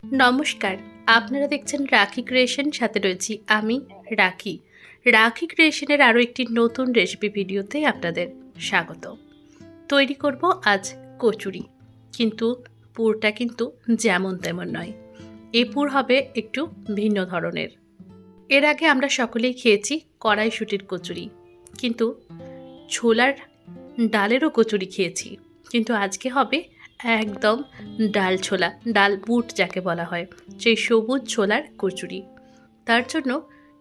নমস্কার, আপনারা দেখছেন রাখি ক্রিয়েশন, সাথে রয়েছি আমি রাখি। রাখি ক্রিয়েশনের আরও একটি নতুন রেসিপি ভিডিওতে আপনাদের স্বাগত। তৈরি করব আজ কচুরি, কিন্তু পুরটা কিন্তু যেমন তেমন নয়। এই পুর হবে একটু ভিন্ন ধরনের। এর আগে আমরা সকলেই খেয়েছি কড়াইশুঁটির কচুরি, কিন্তু ছোলার ডালেরও কচুরি খেয়েছি, কিন্তু আজকে হবে একদম ডাল ছোলা, ডাল বুট যাকে বলা হয়, সেই সবুজ ছোলার কচুরি। তার জন্য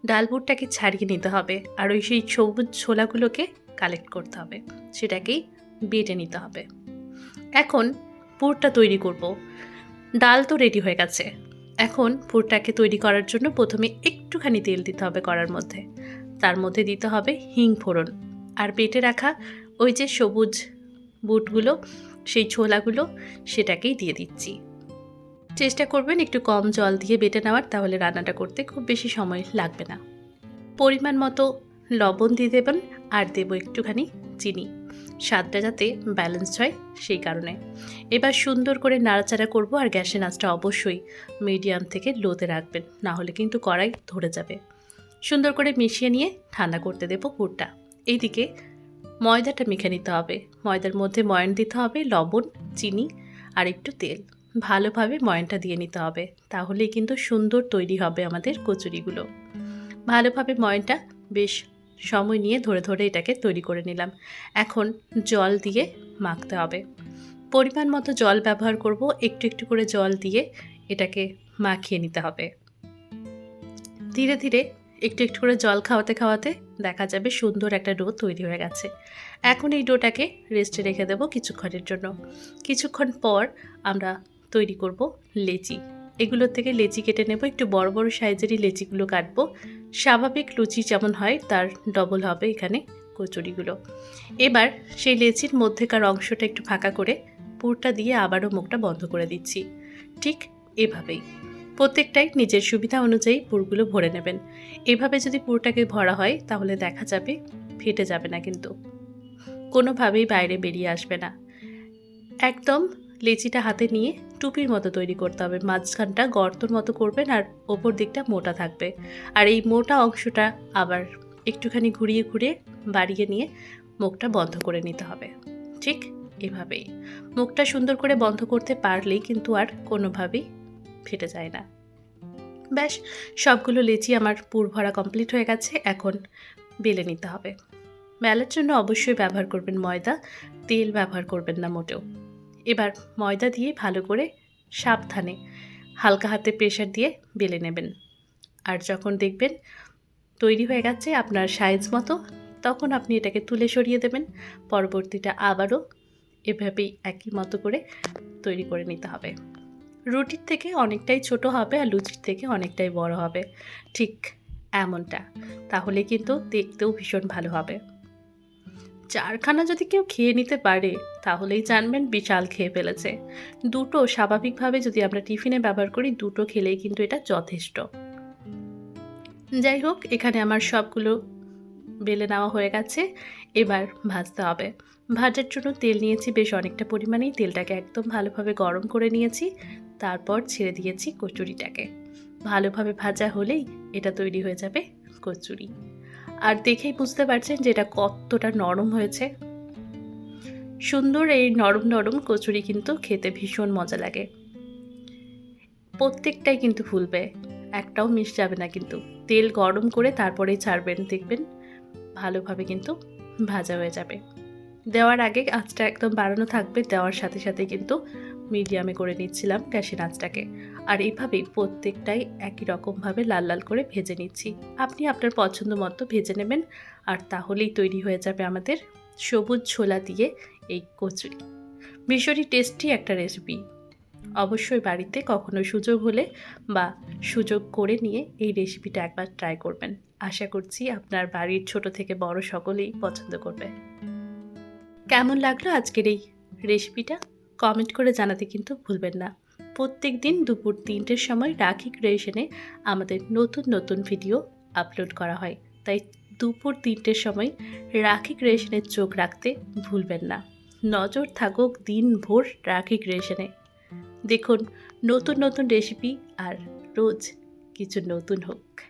ডাল বুটটাকে ছাড়িয়ে নিতে হবে, আর ওই সেই সবুজ ছোলাগুলোকে কালেক্ট করতে হবে, সেটাকেই বেটে নিতে হবে। এখন পুরটা তৈরি করব। ডাল তো রেডি হয়ে গেছে। এখন পুরটাকে তৈরি করার জন্য প্রথমে একটুখানি তেল দিতে হবে কড়ার মধ্যে, তার মধ্যে দিতে হবে হিং ফোড়ন, আর বেটে রাখা ওই যে সবুজ বুটগুলো, সেই ছোলাগুলো, সেটাকেই দিয়ে দিচ্ছি। চেষ্টা করবেন একটু কম জল দিয়ে বেটে নেওয়ার, তাহলে রান্নাটা করতে খুব বেশি সময় লাগবে না। পরিমাণ মতো লবণ দিয়ে দেবেন, আর দেবো একটুখানি চিনি, স্বাদটা যাতে ব্যালেন্সড হয় সেই কারণে। এবার সুন্দর করে নাড়াচাড়া করব, আর গ্যাসের আঁচটা অবশ্যই মিডিয়াম থেকে লোতে রাখবেন, না হলে কিন্তু কড়াই ধরে যাবে। সুন্দর করে মিশিয়ে নিয়ে ঠান্ডা করতে দেবো পুরটা। এইদিকে ময়দাটা মেখে নিতে হবে। ময়দার মধ্যে ময়ান দিতে হবে, লবণ, চিনি আর একটু তেল। ভালোভাবে ময়ানটা দিয়ে নিতে হবে, তাহলেই কিন্তু সুন্দর তৈরি হবে আমাদের কচুরিগুলো। ভালোভাবে ময়ানটা বেশ সময় নিয়ে ধরে ধরে এটাকে তৈরি করে নিলাম। এখন জল দিয়ে মাখতে হবে। পরিমাণ মতো জল ব্যবহার করব, একটু একটু করে জল দিয়ে এটাকে মাখিয়ে নিতে হবে। ধীরে ধীরে একটু একটু করে জল খাওয়াতে খাওয়াতে দেখা যাবে সুন্দর একটা ডো তৈরি হয়ে গেছে। এখন এই ডোটাকে রেস্টে রেখে দেবো কিছুক্ষণের জন্য। কিছুক্ষণ পর আমরা তৈরি করব লেচি। এগুলোর থেকে লেচি কেটে নেব, একটু বড় বড় সাইজেরই লেচিগুলো কাটবো। স্বাভাবিক লুচি যেমন হয় তার ডবল হবে এখানে কচুরিগুলো। এবার সেই লেচির মধ্যেকার অংশটা একটু ফাঁকা করে পুরটা দিয়ে আবারও মুখটা বন্ধ করে দিচ্ছি। ঠিক এভাবেই প্রত্যেকটাই নিজের সুবিধা অনুযায়ী পুরগুলো ভরে নেবেন। এভাবে যদি পুরটাকে ভরা হয় তাহলে দেখা যাবে ফেটে যাবে না, কিন্তু কোনোভাবেই বাইরে বেরিয়ে আসবে না। একদম লেচিটা হাতে নিয়ে টুপির মতো তৈরি করতে হবে। মাঝখানটা গর্তর মতো করবেন, আর ওপর দিকটা মোটা থাকবে। আর এই মোটা অংশটা আবার একটুখানি ঘুরিয়ে ঘুরিয়ে বাড়িয়ে নিয়ে মুখটা বন্ধ করে নিতে হবে। ঠিক এভাবেই মুখটা সুন্দর করে বন্ধ করতে পারলেই কিন্তু আর কোনোভাবেই ফেটে যায় না। ব্যাস, সবগুলো লেচি আমার পুর ভরা কমপ্লিট হয়ে গেছে। এখন বেলে নিতে হবে। বেলার জন্য অবশ্যই ব্যবহার করবেন ময়দা, তেল ব্যবহার করবেন না মোটেও। এবার ময়দা দিয়ে ভালো করে সাবধানে হালকা হাতে প্রেসার দিয়ে বেলে নেবেন। আর যখন দেখবেন তৈরি হয়ে গেছে আপনার সাইজ মতো, তখন আপনি এটাকে তুলে সরিয়ে দেবেন। পরবর্তীটা আবারও এভাবেই একই মতো করে তৈরি করে নিতে হবে। রুটির থেকে অনেকটাই ছোট হবে, আর লুচির থেকে অনেকটাই বড় হবে, ঠিক এমনটা। তাহলে কিন্তু দেখতেও ভীষণ ভালো হবে। চারখানা যদি কেউ খেয়ে নিতে পারে তাহলেই জানবেন বিশাল খেয়ে ফেলেছে। দুটো স্বাভাবিকভাবে যদি আমরা টিফিনে ব্যবহার করি, দুটো খেলেই কিন্তু এটা যথেষ্ট। যাই হোক, এখানে আমার সবগুলো বেলে নেওয়া হয়ে গেছে। এবার ভাজতে হবে। ভাজার জন্য তেল নিয়েছি বেশ অনেকটা পরিমাণেই। তেলটাকে একদম ভালোভাবে গরম করে নিয়েছি, তারপর ছেড়ে দিয়েছি কচুরিটাকে। ভালোভাবে ভাজা হলেই এটা তৈরি হয়ে যাবে কচুরি। আর দেখেই বুঝতে পারছেন যে এটা কতটা নরম হয়েছে। সুন্দর এই নরম নরম কচুরি কিন্তু খেতে ভীষণ মজা লাগে। প্রত্যেকটাই কিন্তু ফুলবে, একটাও মিস যাবে না কিন্তু। তেল গরম করে তারপরেই ছাড়বেন, দেখবেন ভালোভাবে কিন্তু ভাজা হয়ে যাবে। দেওয়ার আগে আঁচটা একদম বাড়ানো থাকবে, দেওয়ার সাথে সাথে কিন্তু মিডিয়ামে করে নিচ্ছিলাম গ্যাসের আঁচটাকে। আর এইভাবেই প্রত্যেকটাই একই রকমভাবে লাল লাল করে ভেজে নিচ্ছি। আপনি আপনার পছন্দ মতো ভেজে নেবেন, আর তাহলেই তৈরি হয়ে যাবে আমাদের সবুজ ছোলা দিয়ে এই কচুরি। ভীষণই টেস্টি একটা রেসিপি। অবশ্যই বাড়িতে কখনো সুযোগ হলে বা সুযোগ করে নিয়ে এই রেসিপিটা একবার ট্রাই করবেন। আশা করছি আপনার বাড়ির ছোট থেকে বড় সকলেই পছন্দ করবে। কেমন লাগলো আজকের এই রেসিপিটা কমেন্ট করে জানাতে কিন্তু ভুলবেন না। প্রত্যেক দিন দুপুর 3টের সময় রাখি ক্রিয়েশনে আমাদের নতুন নতুন ভিডিও আপলোড করা হয়, তাই দুপুর 3টের সময় রাখি ক্রিয়েশনের চোখ রাখতে ভুলবেন না। নজর থাকুক দিনভর রাখি ক্রিয়েশনে। দেখুন নতুন নতুন রেসিপি আর রোজ কিছু নতুন হোক।